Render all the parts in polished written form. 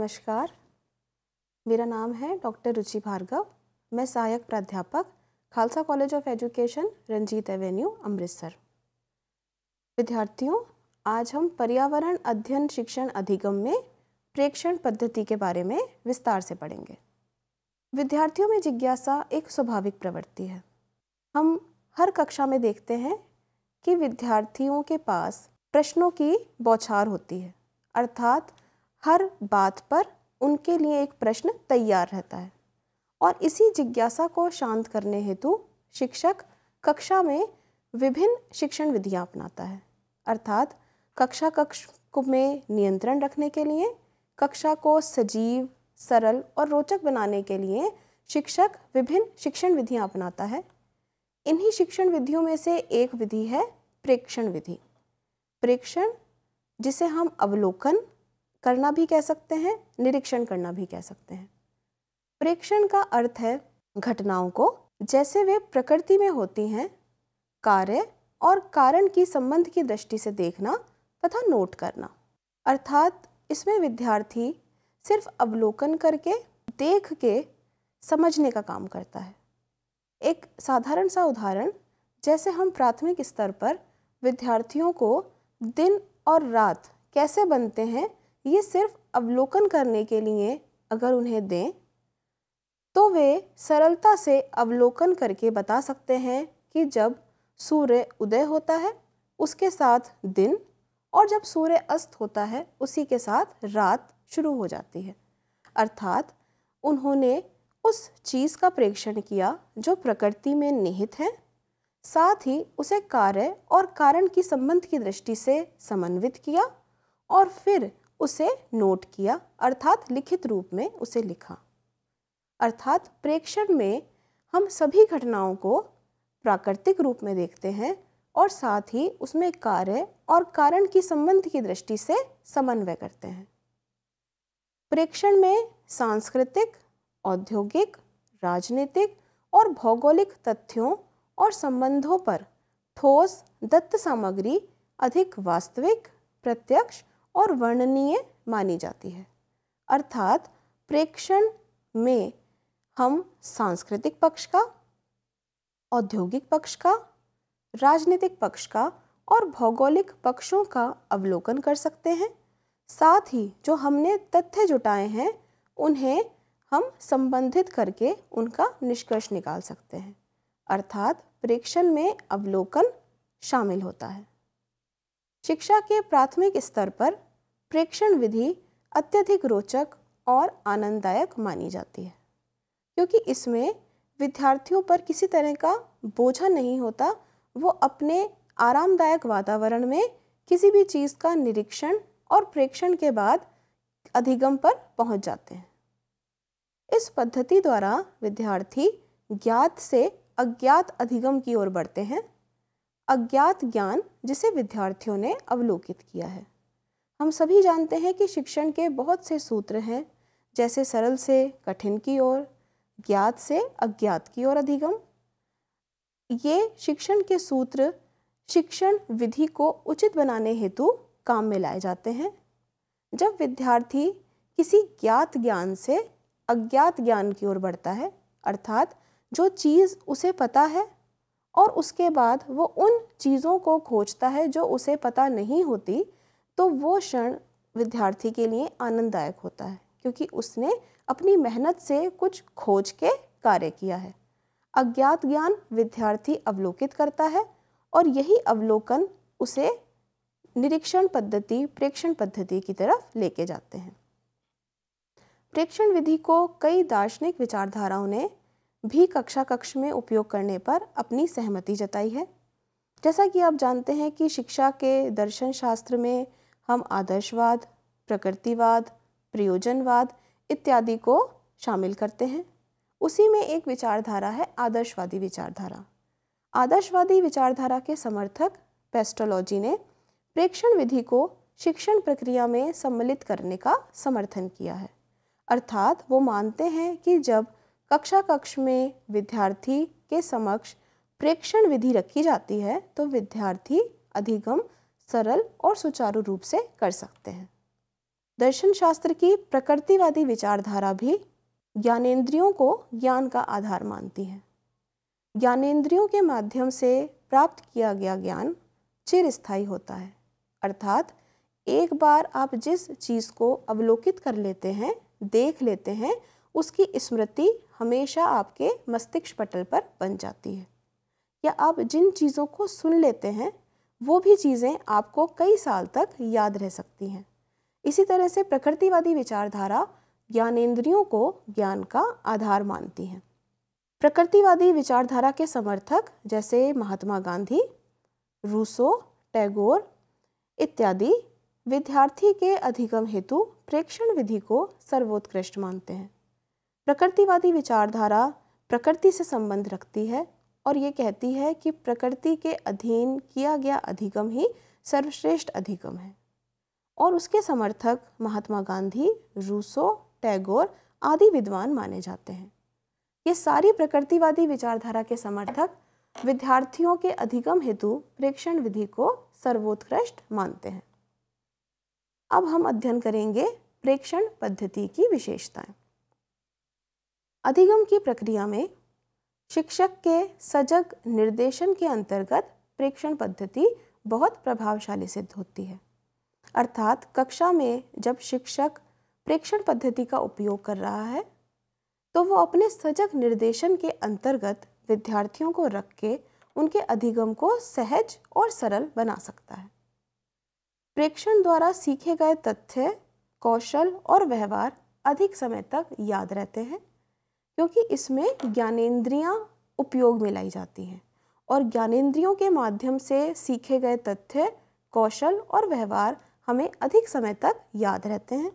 नमस्कार, मेरा नाम है डॉक्टर रुचि भार्गव। मैं सहायक प्राध्यापक Khalsa college of education, Ranjit avenue, Amritsar. विद्यार्थियों, आज हम पर्यावरण अध्ययन शिक्षण अधिगम में प्रेक्षण पद्धति के बारे में विस्तार से पढ़ेंगे। विद्यार्थियों में जिज्ञासा एक स्वाभाविक प्रवृत्ति है। हम हर कक्षा में देखते हैं कि विद्यार्थियों के पास प्रश्नों की बौछार होती है, अर्थात हर बात पर उनके लिए एक प्रश्न तैयार रहता है और इसी जिज्ञासा को शांत करने हेतु शिक्षक कक्षा में विभिन्न शिक्षण विधियां अपनाता है। अर्थात कक्षा में नियंत्रण रखने के लिए, कक्षा को सजीव, सरल और रोचक बनाने के लिए शिक्षक विभिन्न शिक्षण विधियां अपनाता है। इन्हीं शिक्षण विधियों में से एक विधि है प्रेक्षण विधि। प्रेक्षण, जिसे हम अवलोकन करना भी कह सकते हैं, निरीक्षण करना भी कह सकते हैं। प्रेक्षण का अर्थ है घटनाओं को जैसे वे प्रकृति में होती हैं, कार्य और कारण की संबंध की दृष्टि से देखना तथा नोट करना। अर्थात इसमें विद्यार्थी सिर्फ अवलोकन करके, देख के समझने का काम करता है। एक साधारण सा उदाहरण, जैसे हम प्राथमिक स्तर पर विद्यार्थियों को दिन और रात कैसे बनते हैं ये सिर्फ अवलोकन करने के लिए अगर उन्हें दें तो वे सरलता से अवलोकन करके बता सकते हैं कि जब सूर्य उदय होता है उसके साथ दिन, और जब सूर्य अस्त होता है उसी के साथ रात शुरू हो जाती है। अर्थात उन्होंने उस चीज़ का प्रेक्षण किया जो प्रकृति में निहित है, साथ ही उसे कार्य और कारण की संबंध की दृष्टि से समन्वित किया और फिर उसे नोट किया, अर्थात लिखित रूप में उसे लिखा। अर्थात प्रेक्षण में हम सभी घटनाओं को प्राकृतिक रूप में देखते हैं और साथ ही उसमें कार्य और कारण की संबंध की दृष्टि से समन्वय करते हैं। प्रेक्षण में सांस्कृतिक, औद्योगिक, राजनीतिक और भौगोलिक तथ्यों और संबंधों पर ठोस दत्त सामग्री अधिक वास्तविक, प्रत्यक्ष और वर्णनीय मानी जाती है। अर्थात प्रेक्षण में हम सांस्कृतिक पक्ष का, औद्योगिक पक्ष का, राजनीतिक पक्ष का और भौगोलिक पक्षों का अवलोकन कर सकते हैं। साथ ही जो हमने तथ्य जुटाए हैं उन्हें हम संबंधित करके उनका निष्कर्ष निकाल सकते हैं। अर्थात प्रेक्षण में अवलोकन शामिल होता है। शिक्षा के प्राथमिक स्तर पर प्रेक्षण विधि अत्यधिक रोचक और आनंददायक मानी जाती है, क्योंकि इसमें विद्यार्थियों पर किसी तरह का बोझा नहीं होता। वो अपने आरामदायक वातावरण में किसी भी चीज़ का निरीक्षण और प्रेक्षण के बाद अधिगम पर पहुंच जाते हैं। इस पद्धति द्वारा विद्यार्थी ज्ञात से अज्ञात अधिगम की ओर बढ़ते हैं। अज्ञात ज्ञान जिसे विद्यार्थियों ने अवलोकित किया है। हम सभी जानते हैं कि शिक्षण के बहुत से सूत्र हैं, जैसे सरल से कठिन की ओर, ज्ञात से अज्ञात की ओर अधिगम। ये शिक्षण के सूत्र शिक्षण विधि को उचित बनाने हेतु काम में लाए जाते हैं। जब विद्यार्थी किसी ज्ञात ज्ञान से अज्ञात ज्ञान की ओर बढ़ता है, अर्थात जो चीज़ उसे पता है और उसके बाद वो उन चीज़ों को खोजता है जो उसे पता नहीं होती, तो वो क्षण विद्यार्थी के लिए आनंददायक होता है, क्योंकि उसने अपनी मेहनत से कुछ खोज के कार्य किया है। अज्ञात ज्ञान विद्यार्थी अवलोकित करता है और यही अवलोकन उसे निरीक्षण पद्धति, प्रेक्षण पद्धति की तरफ लेके जाते हैं। प्रेक्षण विधि को कई दार्शनिक विचारधाराओं ने भी कक्ष में उपयोग करने पर अपनी सहमति जताई है। जैसा कि आप जानते हैं कि शिक्षा के दर्शन शास्त्र में हम आदर्शवाद, प्रकृतिवाद, प्रयोजनवाद इत्यादि को शामिल करते हैं। उसी में एक विचारधारा है आदर्शवादी विचारधारा। आदर्शवादी विचारधारा के समर्थक पेस्टोलॉजी ने प्रेक्षण विधि को शिक्षण प्रक्रिया में सम्मिलित करने का समर्थन किया है। अर्थात वो मानते हैं कि जब कक्ष में विद्यार्थी के समक्ष प्रेक्षण विधि रखी जाती है तो विद्यार्थी अधिगम सरल और सुचारू रूप से कर सकते हैं। दर्शन शास्त्र की प्रकृतिवादी विचारधारा भी ज्ञानेंद्रियों को ज्ञान का आधार मानती है। ज्ञानेंद्रियों के माध्यम से प्राप्त किया गया ज्ञान चिरस्थायी होता है, अर्थात एक बार आप जिस चीज़ को अवलोकित कर लेते हैं, देख लेते हैं, उसकी स्मृति हमेशा आपके मस्तिष्क पटल पर बन जाती है। या आप जिन चीज़ों को सुन लेते हैं वो भी चीज़ें आपको कई साल तक याद रह सकती हैं। इसी तरह से प्रकृतिवादी विचारधारा ज्ञानेंद्रियों को ज्ञान का आधार मानती है। प्रकृतिवादी विचारधारा के समर्थक जैसे महात्मा गांधी, रूसो, टैगोर इत्यादि विद्यार्थी के अधिगम हेतु प्रेक्षण विधि को सर्वोत्कृष्ट मानते हैं। प्रकृतिवादी विचारधारा प्रकृति से संबंध रखती है और ये कहती है कि प्रकृति के अधीन किया गया अधिगम ही सर्वश्रेष्ठ अधिगम है। और उसके समर्थक महात्मा गांधी, रूसो, टैगोर आदि विद्वान माने जाते हैं। ये सारी प्रकृतिवादी विचारधारा के समर्थक विद्यार्थियों के अधिगम हेतु प्रेक्षण विधि को सर्वोत्कृष्ट मानते हैं। अब हम अध्ययन करेंगे प्रेक्षण पद्धति की विशेषताएं। अधिगम की प्रक्रिया में शिक्षक के सजग निर्देशन के अंतर्गत प्रेक्षण पद्धति बहुत प्रभावशाली सिद्ध होती है। अर्थात कक्षा में जब शिक्षक प्रेक्षण पद्धति का उपयोग कर रहा है तो वो अपने सजग निर्देशन के अंतर्गत विद्यार्थियों को रख के उनके अधिगम को सहज और सरल बना सकता है। प्रेक्षण द्वारा सीखे गए तथ्य, कौशल और व्यवहार अधिक समय तक याद रहते हैं, क्योंकि इसमें ज्ञानेंद्रियां उपयोग में लाई जाती हैं और ज्ञानेंद्रियों के माध्यम से सीखे गए तथ्य, कौशल और व्यवहार हमें अधिक समय तक याद रहते हैं।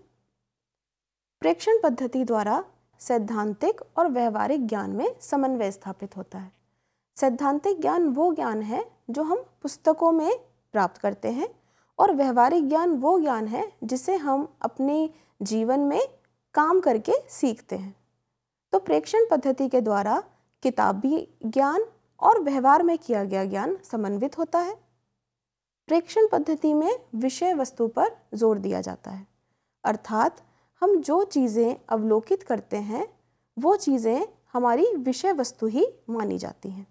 प्रेक्षण पद्धति द्वारा सैद्धांतिक और व्यवहारिक ज्ञान में समन्वय स्थापित होता है। सैद्धांतिक ज्ञान वो ज्ञान है जो हम पुस्तकों में प्राप्त करते हैं और व्यवहारिक ज्ञान वो ज्ञान है जिसे हम अपने जीवन में काम करके सीखते हैं। तो प्रेक्षण पद्धति के द्वारा किताबी ज्ञान और व्यवहार में किया गया ज्ञान समन्वित होता है। प्रेक्षण पद्धति में विषय वस्तु पर जोर दिया जाता है, अर्थात हम जो चीज़ें अवलोकित करते हैं वो चीज़ें हमारी विषय वस्तु ही मानी जाती हैं।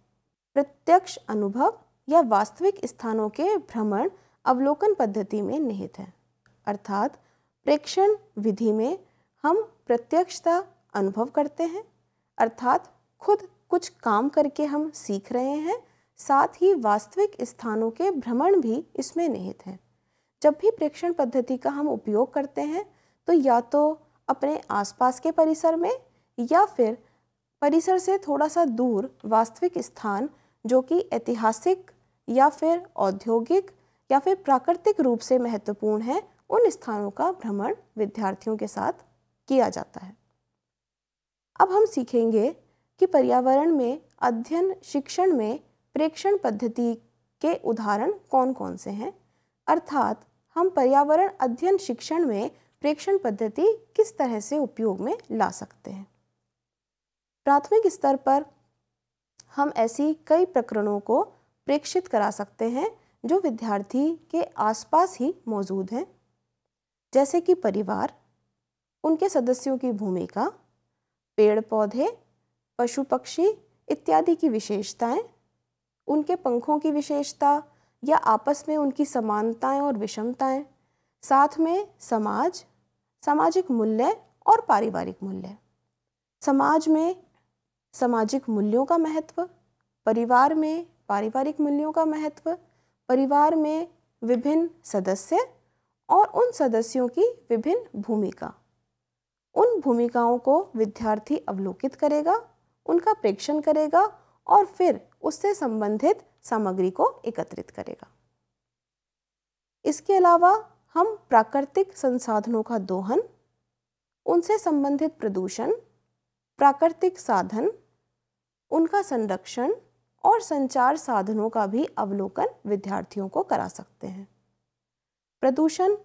प्रत्यक्ष अनुभव या वास्तविक स्थानों के भ्रमण अवलोकन पद्धति में निहित है, अर्थात प्रेक्षण विधि में हम प्रत्यक्षता अनुभव करते हैं, अर्थात खुद कुछ काम करके हम सीख रहे हैं, साथ ही वास्तविक स्थानों के भ्रमण भी इसमें निहित हैं। जब भी प्रेक्षण पद्धति का हम उपयोग करते हैं तो या तो अपने आसपास के परिसर में या फिर परिसर से थोड़ा सा दूर वास्तविक स्थान जो कि ऐतिहासिक या फिर औद्योगिक या फिर प्राकृतिक रूप से महत्वपूर्ण है, उन स्थानों का भ्रमण विद्यार्थियों के साथ किया जाता है। अब हम सीखेंगे कि पर्यावरण में अध्ययन शिक्षण में प्रेक्षण पद्धति के उदाहरण कौन कौन से हैं, अर्थात हम पर्यावरण अध्ययन शिक्षण में प्रेक्षण पद्धति किस तरह से उपयोग में ला सकते हैं। प्राथमिक स्तर पर हम ऐसी कई प्रकरणों को प्रेक्षित करा सकते हैं जो विद्यार्थी के आसपास ही मौजूद हैं, जैसे कि परिवार, उनके सदस्यों की भूमिका, पेड़ पौधे, पशु पक्षी इत्यादि की विशेषताएं, उनके पंखों की विशेषता या आपस में उनकी समानताएं और विषमताएं, साथ में समाज, सामाजिक मूल्य और पारिवारिक मूल्य। समाज में सामाजिक मूल्यों का महत्व, परिवार में पारिवारिक मूल्यों का महत्व, परिवार में विभिन्न सदस्य और उन सदस्यों की विभिन्न भूमिका। उन भूमिकाओं को विद्यार्थी अवलोकित करेगा, उनका प्रेक्षण करेगा और फिर उससे संबंधित सामग्री को एकत्रित करेगा। इसके अलावा हम प्राकृतिक संसाधनों का दोहन, उनसे संबंधित प्रदूषण, प्राकृतिक साधन, उनका संरक्षण और संचार साधनों का भी अवलोकन विद्यार्थियों को करा सकते हैं। प्रदूषण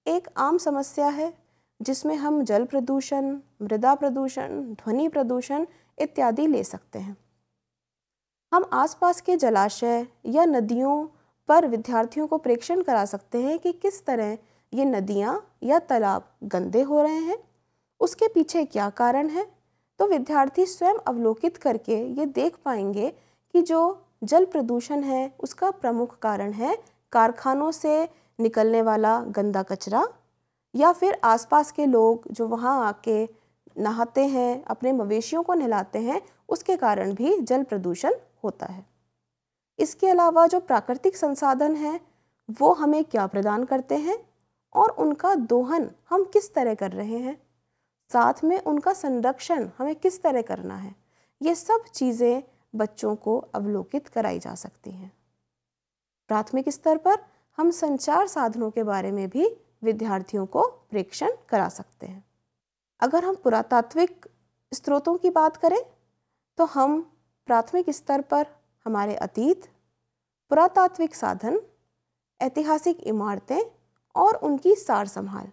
एक आम समस्या है जिसमें हम जल प्रदूषण, मृदा प्रदूषण, ध्वनि प्रदूषण इत्यादि ले सकते हैं। हम आसपास के जलाशय या नदियों पर विद्यार्थियों को प्रेक्षण करा सकते हैं कि किस तरह ये नदियाँ या तालाब गंदे हो रहे हैं, उसके पीछे क्या कारण है, तो विद्यार्थी स्वयं अवलोकित करके ये देख पाएंगे कि जो जल प्रदूषण है उसका प्रमुख कारण है कारखानों से निकलने वाला गंदा कचरा, या फिर आसपास के लोग जो वहाँ आके नहाते हैं, अपने मवेशियों को नहलाते हैं, उसके कारण भी जल प्रदूषण होता है। इसके अलावा जो प्राकृतिक संसाधन हैं वो हमें क्या प्रदान करते हैं और उनका दोहन हम किस तरह कर रहे हैं, साथ में उनका संरक्षण हमें किस तरह करना है, ये सब चीज़ें बच्चों को अवलोकित कराई जा सकती हैं। प्राथमिक स्तर पर हम संचार साधनों के बारे में भी विद्यार्थियों को प्रेक्षण करा सकते हैं। अगर हम पुरातात्विक स्रोतों की बात करें तो हम प्राथमिक स्तर पर हमारे अतीत, पुरातात्विक साधन, ऐतिहासिक इमारतें और उनकी सार संभाल,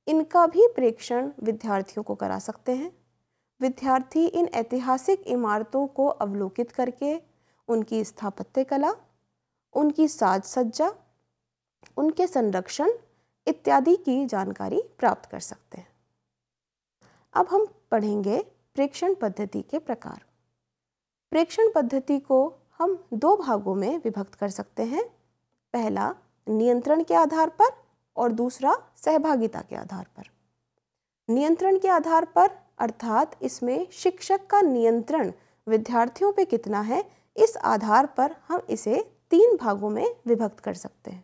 इनका भी प्रेक्षण विद्यार्थियों को करा सकते हैं। विद्यार्थी इन ऐतिहासिक इमारतों को अवलोकित करके उनकी स्थापत्य कला, उनकी साज सज्जा, उनके संरक्षण इत्यादि की जानकारी प्राप्त कर सकते हैं। अब हम पढ़ेंगे प्रेक्षण पद्धति के प्रकार। प्रेक्षण पद्धति को हम दो भागों में विभक्त कर सकते हैं, पहला नियंत्रण के आधार पर और दूसरा सहभागिता के आधार पर। नियंत्रण के आधार पर अर्थात इसमें शिक्षक का नियंत्रण विद्यार्थियों पे कितना है, इस आधार पर हम इसे 3 भागों में विभक्त कर सकते हैं।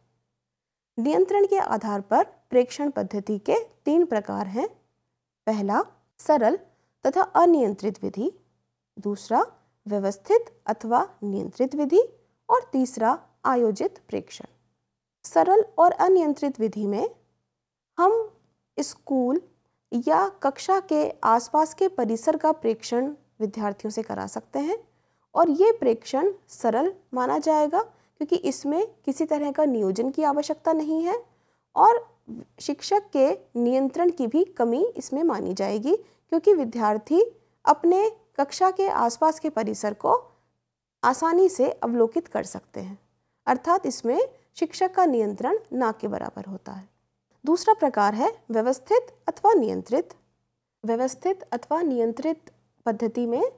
नियंत्रण के आधार पर प्रेक्षण पद्धति के 3 प्रकार हैं, पहला सरल तथा अनियंत्रित विधि, दूसरा व्यवस्थित अथवा नियंत्रित विधि और तीसरा आयोजित प्रेक्षण। सरल और अनियंत्रित विधि में हम स्कूल या कक्षा के आसपास के परिसर का प्रेक्षण विद्यार्थियों से करा सकते हैं और ये प्रेक्षण सरल माना जाएगा क्योंकि इसमें किसी तरह का नियोजन की आवश्यकता नहीं है और शिक्षक के नियंत्रण की भी कमी इसमें मानी जाएगी क्योंकि विद्यार्थी अपने कक्षा के आसपास के परिसर को आसानी से अवलोकित कर सकते हैं, अर्थात इसमें शिक्षक का नियंत्रण ना के बराबर होता है। दूसरा प्रकार है व्यवस्थित अथवा नियंत्रित। व्यवस्थित अथवा नियंत्रित पद्धति में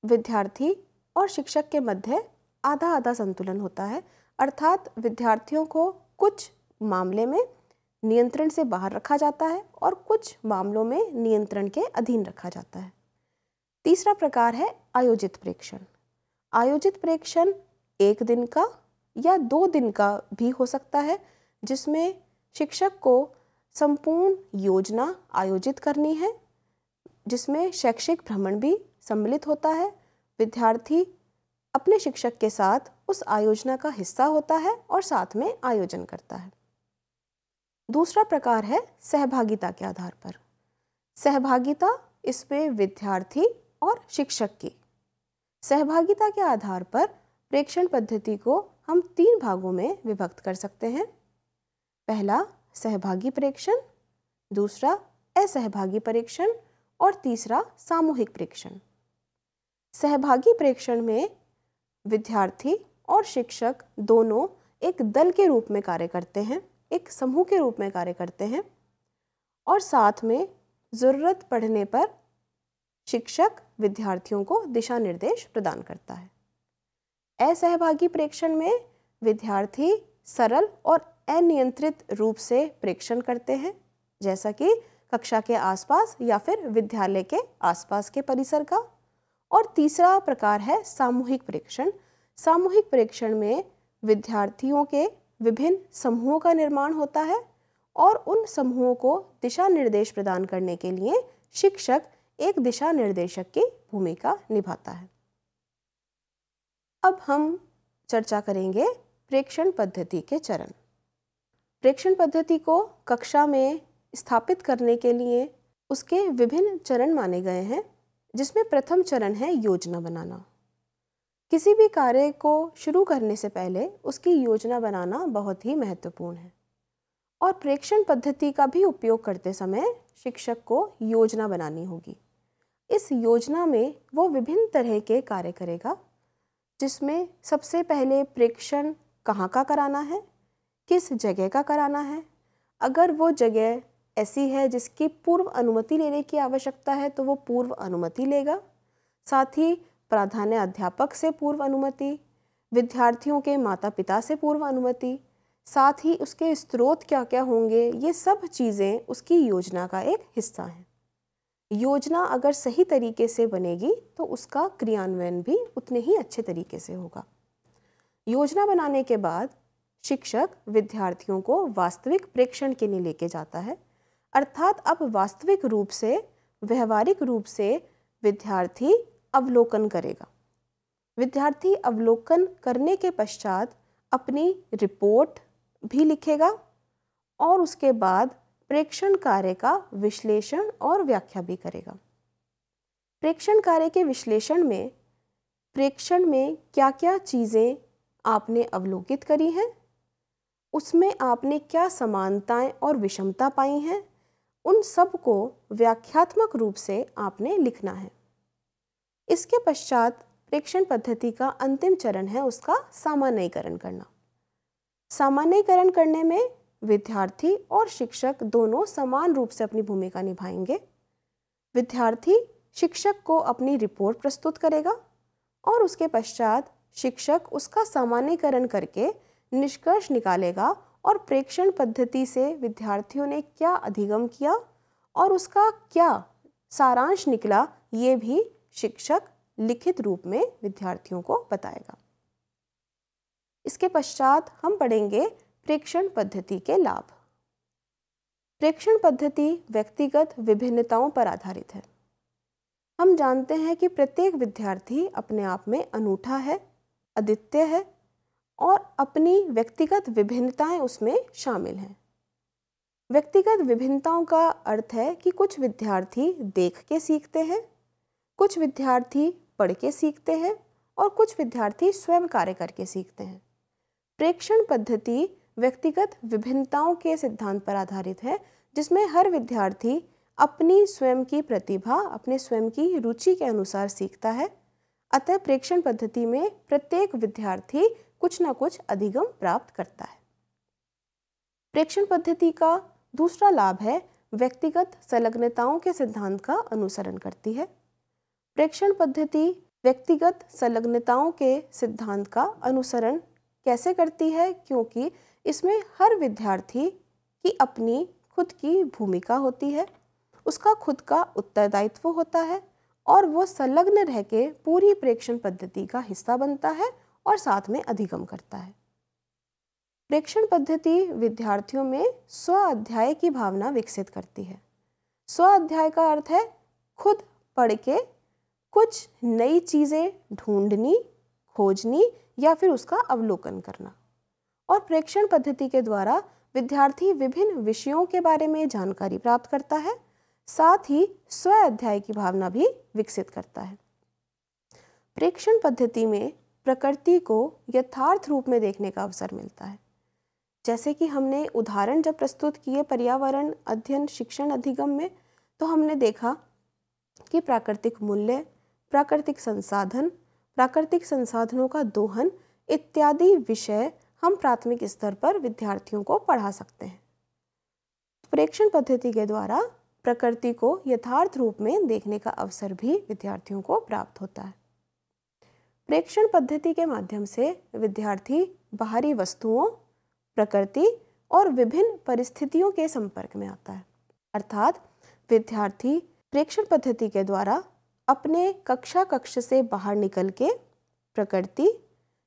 विद्यार्थी और शिक्षक के मध्य आधा आधा संतुलन होता है, अर्थात विद्यार्थियों को कुछ मामले में नियंत्रण से बाहर रखा जाता है और कुछ मामलों में नियंत्रण के अधीन रखा जाता है। तीसरा प्रकार है आयोजित प्रेक्षण। आयोजित प्रेक्षण 1 दिन का या 2 दिन का भी हो सकता है, जिसमें शिक्षक को संपूर्ण योजना आयोजित करनी है, जिसमें शैक्षिक भ्रमण भी सम्मिलित होता है। विद्यार्थी अपने शिक्षक के साथ उस आयोजना का हिस्सा होता है और साथ में आयोजन करता है। दूसरा प्रकार है सहभागिता के आधार पर। सहभागिता इसमें विद्यार्थी और शिक्षक की सहभागिता के आधार पर प्रेक्षण पद्धति को हम 3 भागों में विभक्त कर सकते हैं, पहला सहभागी प्रेक्षण, दूसरा असहभागी प्रेक्षण और तीसरा सामूहिक प्रेक्षण। सहभागी प्रेक्षण में विद्यार्थी और शिक्षक दोनों एक दल के रूप में कार्य करते हैं, एक समूह के रूप में कार्य करते हैं और साथ में ज़रूरत पड़ने पर शिक्षक विद्यार्थियों को दिशा निर्देश प्रदान करता है। असहभागी प्रेक्षण में विद्यार्थी सरल और अनियंत्रित रूप से प्रेक्षण करते हैं, जैसा कि कक्षा के आसपास या फिर विद्यालय के आसपास के परिसर का। और तीसरा प्रकार है सामूहिक प्रेक्षण। सामूहिक प्रेक्षण में विद्यार्थियों के विभिन्न समूहों का निर्माण होता है और उन समूहों को दिशा निर्देश प्रदान करने के लिए शिक्षक एक दिशा निर्देशक की भूमिका निभाता है। अब हम चर्चा करेंगे प्रेक्षण पद्धति के चरण। प्रेक्षण पद्धति को कक्षा में स्थापित करने के लिए उसके विभिन्न चरण माने गए हैं, जिसमें प्रथम चरण है योजना बनाना। किसी भी कार्य को शुरू करने से पहले उसकी योजना बनाना बहुत ही महत्वपूर्ण है और प्रेक्षण पद्धति का भी उपयोग करते समय शिक्षक को योजना बनानी होगी। इस योजना में वो विभिन्न तरह के कार्य करेगा, जिसमें सबसे पहले प्रेक्षण कहाँ का कराना है, किस जगह का कराना है, अगर वो जगह ऐसी है जिसकी पूर्व अनुमति लेने की आवश्यकता है तो वो पूर्व अनुमति लेगा। साथ ही प्राधान्य अध्यापक से पूर्व अनुमति, विद्यार्थियों के माता पिता से पूर्व अनुमति, साथ ही उसके स्रोत क्या क्या होंगे, ये सब चीज़ें उसकी योजना का एक हिस्सा हैं। योजना अगर सही तरीके से बनेगी तो उसका क्रियान्वयन भी उतने ही अच्छे तरीके से होगा। योजना बनाने के बाद शिक्षक विद्यार्थियों को वास्तविक प्रेक्षण के लिए लेके जाता है, अर्थात अब वास्तविक रूप से, व्यवहारिक रूप से विद्यार्थी अवलोकन करेगा। विद्यार्थी अवलोकन करने के पश्चात अपनी रिपोर्ट भी लिखेगा और उसके बाद प्रेक्षण कार्य का विश्लेषण और व्याख्या भी करेगा। प्रेक्षण कार्य के विश्लेषण में प्रेक्षण में क्या क्या चीज़ें आपने अवलोकित करी हैं, उसमें आपने क्या समानताएं और विषमता पाई हैं, उन सब को व्याख्यात्मक रूप से आपने लिखना है। इसके पश्चात प्रेक्षण पद्धति का अंतिम चरण है उसका सामान्यीकरण करना। सामान्यीकरण करने में विद्यार्थी और शिक्षक दोनों समान रूप से अपनी भूमिका निभाएंगे। विद्यार्थी शिक्षक को अपनी रिपोर्ट प्रस्तुत करेगा और उसके पश्चात शिक्षक उसका सामान्यीकरण करके निष्कर्ष निकालेगा और प्रेक्षण पद्धति से विद्यार्थियों ने क्या अधिगम किया और उसका क्या सारांश निकला, ये भी शिक्षक लिखित रूप में विद्यार्थियों को बताएगा। इसके पश्चात हम पढ़ेंगे प्रेक्षण पद्धति के लाभ। प्रेक्षण पद्धति व्यक्तिगत विभिन्नताओं पर आधारित है। हम जानते हैं कि प्रत्येक विद्यार्थी अपने आप में अनूठा है, अद्वितीय है और अपनी व्यक्तिगत विभिन्नताएं उसमें शामिल हैं। व्यक्तिगत विभिन्नताओं का अर्थ है कि कुछ विद्यार्थी देख के सीखते हैं, कुछ विद्यार्थी पढ़ के सीखते हैं और कुछ विद्यार्थी स्वयं कार्य करके सीखते हैं। प्रेक्षण पद्धति व्यक्तिगत विभिन्नताओं के सिद्धांत पर आधारित है, जिसमें हर विद्यार्थी अपनी स्वयं की प्रतिभा, अपने स्वयं की रुचि के अनुसार सीखता है। अतः प्रेक्षण पद्धति में प्रत्येक विद्यार्थी कुछ न कुछ अधिगम प्राप्त करता है। प्रेक्षण पद्धति का दूसरा लाभ है व्यक्तिगत संलग्नताओं के सिद्धांत का अनुसरण करती है। प्रेक्षण पद्धति व्यक्तिगत संलग्नताओं के सिद्धांत का अनुसरण कैसे करती है, क्योंकि इसमें हर विद्यार्थी की अपनी खुद की भूमिका होती है, उसका खुद का उत्तरदायित्व होता है और वो संलग्न रह के पूरी प्रेक्षण पद्धति का हिस्सा बनता है और साथ में अधिगम करता है। प्रेक्षण पद्धति विद्यार्थियों में स्व अध्याय की भावना विकसित करती है। स्व अध्याय का अर्थ है खुद पढ़ के कुछ नई चीज़ें ढूंढनी, खोजनी या फिर उसका अवलोकन करना। और प्रेक्षण पद्धति के द्वारा विद्यार्थी विभिन्न विषयों के बारे में जानकारी प्राप्त करता है, साथ ही स्व अध्याय की भावना भी विकसित करता है। प्रेक्षण पद्धति में प्रकृति को यथार्थ रूप में देखने का अवसर मिलता है। जैसे कि हमने उदाहरण जब प्रस्तुत किए पर्यावरण अध्ययन शिक्षण अधिगम में, तो हमने देखा कि प्राकृतिक मूल्य, प्राकृतिक संसाधन, प्राकृतिक संसाधनों का दोहन इत्यादि विषय हम प्राथमिक स्तर पर विद्यार्थियों को पढ़ा सकते हैं। प्रेक्षण पद्धति के द्वारा प्रकृति को यथार्थ रूप में देखने का अवसर भी विद्यार्थियों को प्राप्त होता है। प्रेक्षण पद्धति के माध्यम से विद्यार्थी बाहरी वस्तुओं, प्रकृति और विभिन्न परिस्थितियों के संपर्क में आता है। अर्थात विद्यार्थी प्रेक्षण पद्धति के द्वारा अपने कक्ष से बाहर निकल के प्रकृति,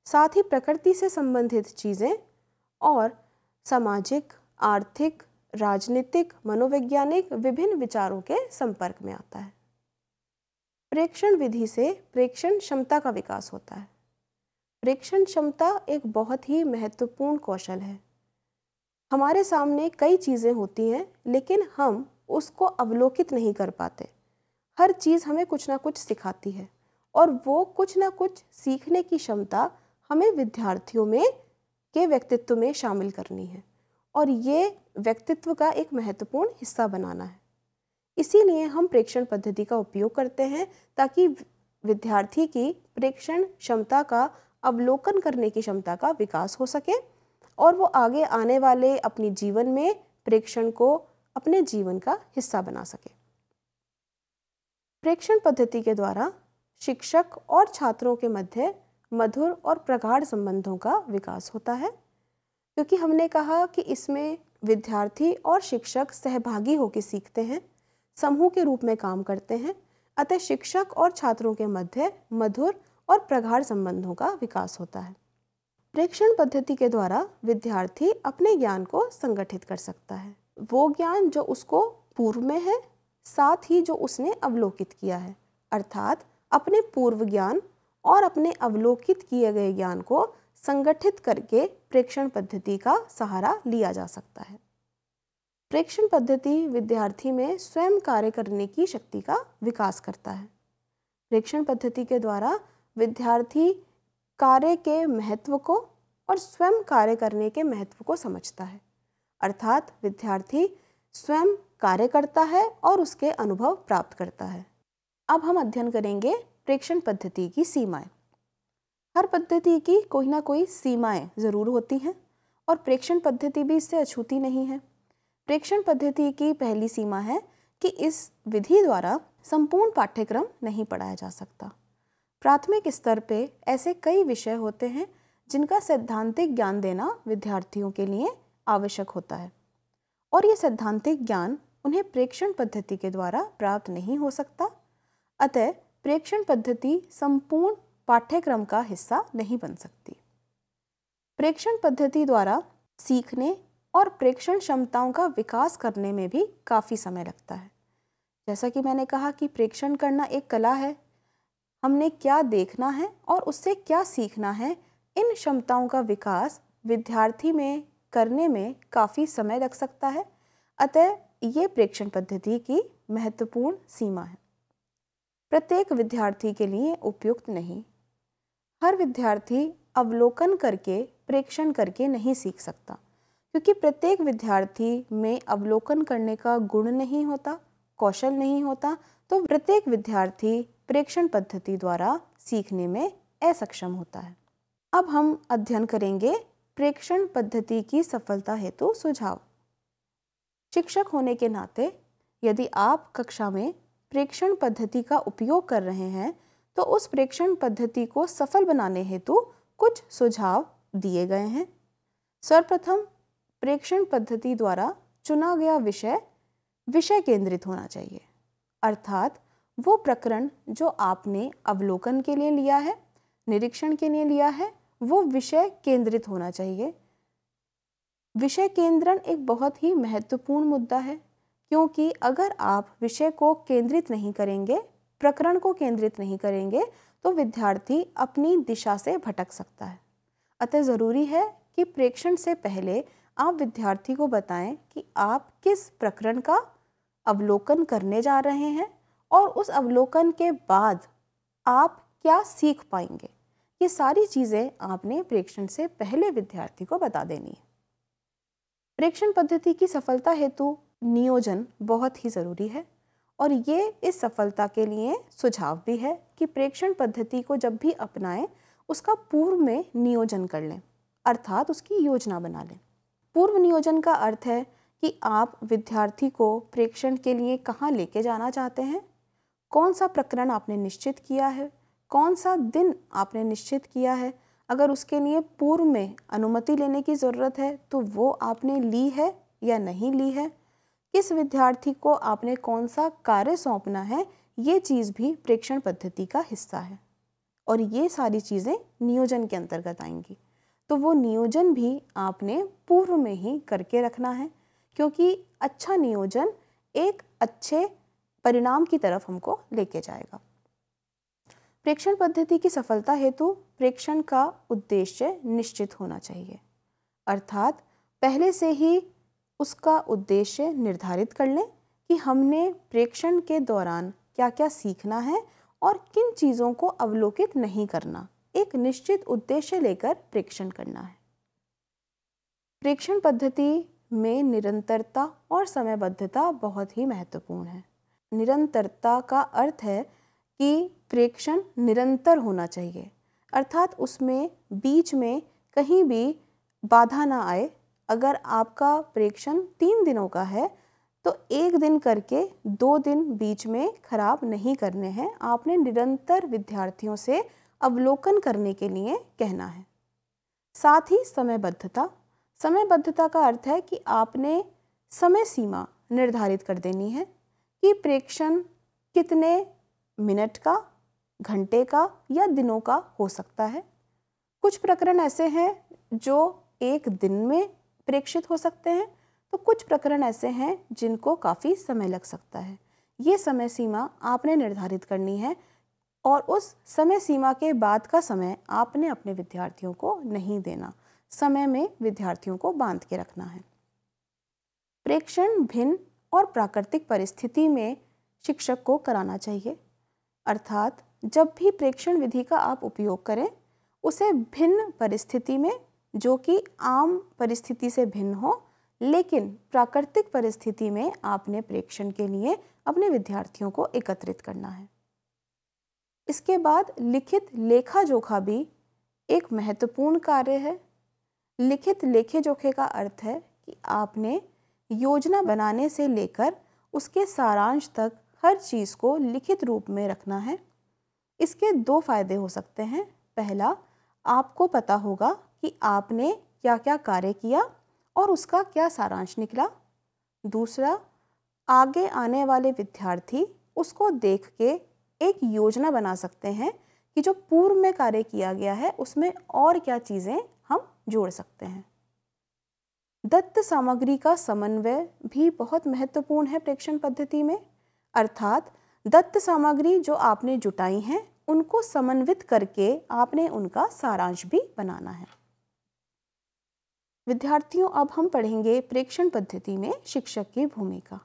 साथ ही प्रकृति से संबंधित चीज़ें और सामाजिक, आर्थिक, राजनीतिक, मनोवैज्ञानिक विभिन्न विचारों के संपर्क में आता है। प्रेक्षण विधि से प्रेक्षण क्षमता का विकास होता है। प्रेक्षण क्षमता एक बहुत ही महत्वपूर्ण कौशल है। हमारे सामने कई चीज़ें होती हैं, लेकिन हम उसको अवलोकित नहीं कर पाते। हर चीज़ हमें कुछ ना कुछ सिखाती है और वो कुछ ना कुछ सीखने की क्षमता हमें विद्यार्थियों में के व्यक्तित्व में शामिल करनी है और ये व्यक्तित्व का एक महत्वपूर्ण हिस्सा बनाना है। इसीलिए हम प्रेक्षण पद्धति का उपयोग करते हैं ताकि विद्यार्थी की प्रेक्षण क्षमता का, अवलोकन करने की क्षमता का विकास हो सके और वो आगे आने वाले अपने जीवन में प्रेक्षण को अपने जीवन का हिस्सा बना सके। प्रेक्षण पद्धति के द्वारा शिक्षक और छात्रों के मध्य मधुर और प्रगाढ़ संबंधों का विकास होता है, क्योंकि हमने कहा कि इसमें विद्यार्थी और शिक्षक सहभागी होकर सीखते हैं, समूह के रूप में काम करते हैं। अतः शिक्षक और छात्रों के मध्य मधुर और प्रगाढ़ संबंधों का विकास होता है। प्रेक्षण पद्धति के द्वारा विद्यार्थी अपने ज्ञान को संगठित कर सकता है, वो ज्ञान जो उसको पूर्व में है, साथ ही जो उसने अवलोकित किया है, अर्थात अपने पूर्व ज्ञान और अपने अवलोकित किए गए ज्ञान को संगठित करके प्रेक्षण पद्धति का सहारा लिया जा सकता है। प्रेक्षण पद्धति विद्यार्थी में स्वयं कार्य करने की शक्ति का विकास करता है। प्रेक्षण पद्धति के द्वारा विद्यार्थी कार्य के महत्व को और स्वयं कार्य करने के महत्व को समझता है, अर्थात विद्यार्थी स्वयं कार्य करता है और उसके अनुभव प्राप्त करता है। अब हम अध्ययन करेंगे प्रेक्षण पद्धति की सीमाएं। हर पद्धति की कोई ना कोई सीमाएं जरूर होती हैं और प्रेक्षण पद्धति भी इससे अछूती नहीं है। प्रेक्षण पद्धति की पहली सीमा है कि इस विधि द्वारा संपूर्ण पाठ्यक्रम नहीं पढ़ाया जा सकता। प्राथमिक स्तर पे ऐसे कई विषय होते हैं जिनका सैद्धांतिक ज्ञान देना विद्यार्थियों के लिए आवश्यक होता है और ये सैद्धांतिक ज्ञान उन्हें प्रेक्षण पद्धति के द्वारा प्राप्त नहीं हो सकता। अतः प्रेक्षण पद्धति संपूर्ण पाठ्यक्रम का हिस्सा नहीं बन सकती। प्रेक्षण पद्धति द्वारा सीखने और प्रेक्षण क्षमताओं का विकास करने में भी काफ़ी समय लगता है। जैसा कि मैंने कहा कि प्रेक्षण करना एक कला है, हमने क्या देखना है और उससे क्या सीखना है, इन क्षमताओं का विकास विद्यार्थी में करने में काफ़ी समय लग सकता है। अतः ये प्रेक्षण पद्धति की महत्वपूर्ण सीमा है। प्रत्येक विद्यार्थी के लिए उपयुक्त नहीं। हर विद्यार्थी अवलोकन करके प्रेक्षण करके नहीं सीख सकता, क्योंकि प्रत्येक विद्यार्थी में अवलोकन करने का गुण नहीं होता, कौशल नहीं होता, तो प्रत्येक विद्यार्थी प्रेक्षण पद्धति द्वारा सीखने में असक्षम होता है। अब हम अध्ययन करेंगे प्रेक्षण पद्धति की सफलता हेतु सुझाव। शिक्षक होने के नाते यदि आप कक्षा में प्रेक्षण पद्धति का उपयोग कर रहे हैं तो उस प्रेक्षण पद्धति को सफल बनाने हेतु कुछ सुझाव दिए गए हैं। सर्वप्रथम, प्रेक्षण पद्धति द्वारा चुना गया विषय विषय केंद्रित होना चाहिए, अर्थात वो प्रकरण जो आपने अवलोकन के लिए लिया है, निरीक्षण के लिए लिया है, वो विषय केंद्रित होना चाहिए। विषय केंद्रण एक बहुत ही महत्वपूर्ण मुद्दा है, क्योंकि अगर आप विषय को केंद्रित नहीं करेंगे, प्रकरण को केंद्रित नहीं करेंगे, तो विद्यार्थी अपनी दिशा से भटक सकता है। अतः ज़रूरी है कि प्रेक्षण से पहले आप विद्यार्थी को बताएं कि आप किस प्रकरण का अवलोकन करने जा रहे हैं और उस अवलोकन के बाद आप क्या सीख पाएंगे। ये सारी चीज़ें आपने प्रेक्षण से पहले विद्यार्थी को बता देनी है। प्रेक्षण पद्धति की सफलता हेतु नियोजन बहुत ही ज़रूरी है और ये इस सफलता के लिए सुझाव भी है कि प्रेक्षण पद्धति को जब भी अपनाएं उसका पूर्व में नियोजन कर लें, अर्थात उसकी योजना बना लें। पूर्व नियोजन का अर्थ है कि आप विद्यार्थी को प्रेक्षण के लिए कहाँ लेके जाना चाहते हैं, कौन सा प्रकरण आपने निश्चित किया है, कौन सा दिन आपने निश्चित किया है। अगर उसके लिए पूर्व में अनुमति लेने की ज़रूरत है तो वो आपने ली है या नहीं ली है, किस विद्यार्थी को आपने कौन सा कार्य सौंपना है, ये चीज़ भी प्रेक्षण पद्धति का हिस्सा है और ये सारी चीज़ें नियोजन के अंतर्गत आएंगी। तो वो नियोजन भी आपने पूर्व में ही करके रखना है, क्योंकि अच्छा नियोजन एक अच्छे परिणाम की तरफ हमको लेके जाएगा। प्रेक्षण पद्धति की सफलता हेतु प्रेक्षण का उद्देश्य निश्चित होना चाहिए, अर्थात पहले से ही उसका उद्देश्य निर्धारित कर लें कि हमने प्रेक्षण के दौरान क्या क्या सीखना है और किन चीज़ों को अवलोकित नहीं करना। एक निश्चित उद्देश्य लेकर प्रेक्षण करना है। प्रेक्षण पद्धति में निरंतरता और समयबद्धता बहुत ही महत्वपूर्ण है। निरंतरता का अर्थ है कि प्रेक्षण निरंतर होना चाहिए, अर्थात उसमें बीच में कहीं भी बाधा ना आए, अगर आपका प्रेक्षण 3 दिनों का है तो 1 दिन करके 2 दिन बीच में खराब नहीं करने हैं। आपने निरंतर विद्यार्थियों से अवलोकन करने के लिए कहना है। साथ ही समयबद्धता। समयबद्धता का अर्थ है कि आपने समय सीमा निर्धारित कर देनी है कि प्रेक्षण कितने मिनट का, घंटे का या दिनों का हो सकता है। कुछ प्रकरण ऐसे हैं जो 1 दिन में प्रेक्षित हो सकते हैं, तो कुछ प्रकरण ऐसे हैं जिनको काफ़ी समय लग सकता है। ये समय सीमा आपने निर्धारित करनी है और उस समय सीमा के बाद का समय आपने अपने विद्यार्थियों को नहीं देना। समय में विद्यार्थियों को बांध के रखना है। प्रेक्षण भिन्न और प्राकृतिक परिस्थिति में शिक्षक को कराना चाहिए, अर्थात जब भी प्रेक्षण विधि का आप उपयोग करें उसे भिन्न परिस्थिति में, जो कि आम परिस्थिति से भिन्न हो, लेकिन प्राकृतिक परिस्थिति में आपने प्रेक्षण के लिए अपने विद्यार्थियों को एकत्रित करना है। इसके बाद लिखित लेखा जोखा भी एक महत्वपूर्ण कार्य है। लिखित लेखे जोखे का अर्थ है कि आपने योजना बनाने से लेकर उसके सारांश तक हर चीज़ को लिखित रूप में रखना है। इसके 2 फायदे हो सकते हैं। पहला, आपको पता होगा कि आपने क्या क्या कार्य किया और उसका क्या सारांश निकला। दूसरा, आगे आने वाले विद्यार्थी उसको देख के एक योजना बना सकते हैं कि जो पूर्व में कार्य किया गया है उसमें और क्या चीज़ें हम जोड़ सकते हैं। दत्त सामग्री का समन्वय भी बहुत महत्वपूर्ण है प्रेक्षण पद्धति में, अर्थात दत्त सामग्री जो आपने जुटाई हैं उनको समन्वित करके आपने उनका सारांश भी बनाना है। विद्यार्थियों, अब हम पढ़ेंगे प्रेक्षण पद्धति में शिक्षक की भूमिका।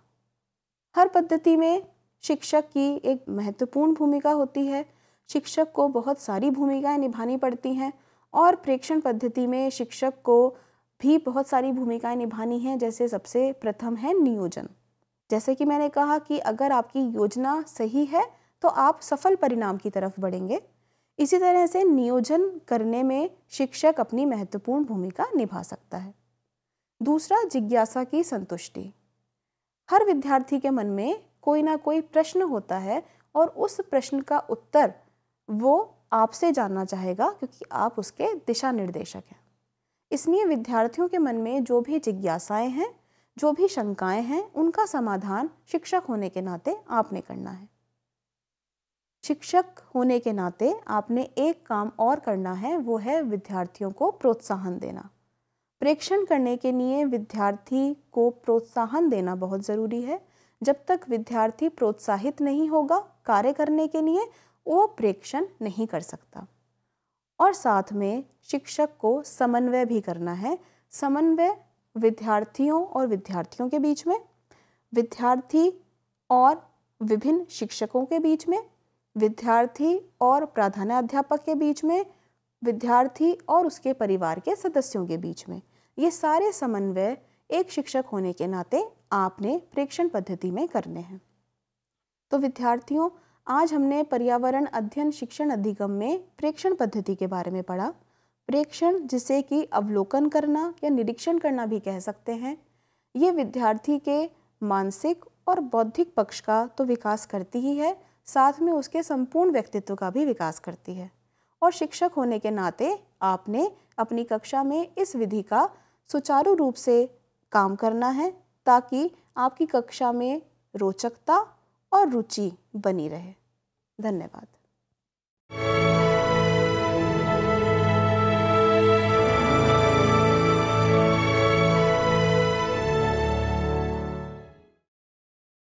हर पद्धति में शिक्षक की एक महत्वपूर्ण भूमिका होती है। शिक्षक को बहुत सारी भूमिकाएं निभानी पड़ती हैं और प्रेक्षण पद्धति में शिक्षक को भी बहुत सारी भूमिकाएं निभानी हैं। जैसे सबसे प्रथम है नियोजन। जैसे कि मैंने कहा कि अगर आपकी योजना सही है तो आप सफल परिणाम की तरफ बढ़ेंगे। इसी तरह से नियोजन करने में शिक्षक अपनी महत्वपूर्ण भूमिका निभा सकता है। दूसरा, जिज्ञासा की संतुष्टि। हर विद्यार्थी के मन में कोई ना कोई प्रश्न होता है और उस प्रश्न का उत्तर वो आपसे जानना चाहेगा, क्योंकि आप उसके दिशा निर्देशक हैं। इसलिए विद्यार्थियों के मन में जो भी जिज्ञासाएं हैं, जो भी शंकाएं हैं, उनका समाधान शिक्षक होने के नाते आपने करना है। शिक्षक होने के नाते आपने एक काम और करना है, वो है विद्यार्थियों को प्रोत्साहन देना। प्रेक्षण करने के लिए विद्यार्थी को प्रोत्साहन देना बहुत ज़रूरी है। जब तक विद्यार्थी प्रोत्साहित नहीं होगा कार्य करने के लिए, वो प्रेक्षण नहीं कर सकता। और साथ में शिक्षक को समन्वय भी करना है। समन्वय विद्यार्थियों और विद्यार्थियों के बीच में, विद्यार्थी और विभिन्न शिक्षकों के बीच में, विद्यार्थी और प्रधानाध्यापक के बीच में, विद्यार्थी और उसके परिवार के सदस्यों के बीच में, ये सारे समन्वय एक शिक्षक होने के नाते आपने प्रेक्षण पद्धति में करने हैं। तो विद्यार्थियों, आज हमने पर्यावरण अध्ययन शिक्षण अधिगम में प्रेक्षण पद्धति के बारे में पढ़ा। प्रेक्षण, जिसे कि अवलोकन करना या निरीक्षण करना भी कह सकते हैं, ये विद्यार्थी के मानसिक और बौद्धिक पक्ष का तो विकास करती ही है, साथ में उसके संपूर्ण व्यक्तित्व का भी विकास करती है। और शिक्षक होने के नाते आपने अपनी कक्षा में इस विधि का सुचारू रूप से काम करना है, ताकि आपकी कक्षा में रोचकता और रुचि बनी रहे। धन्यवाद।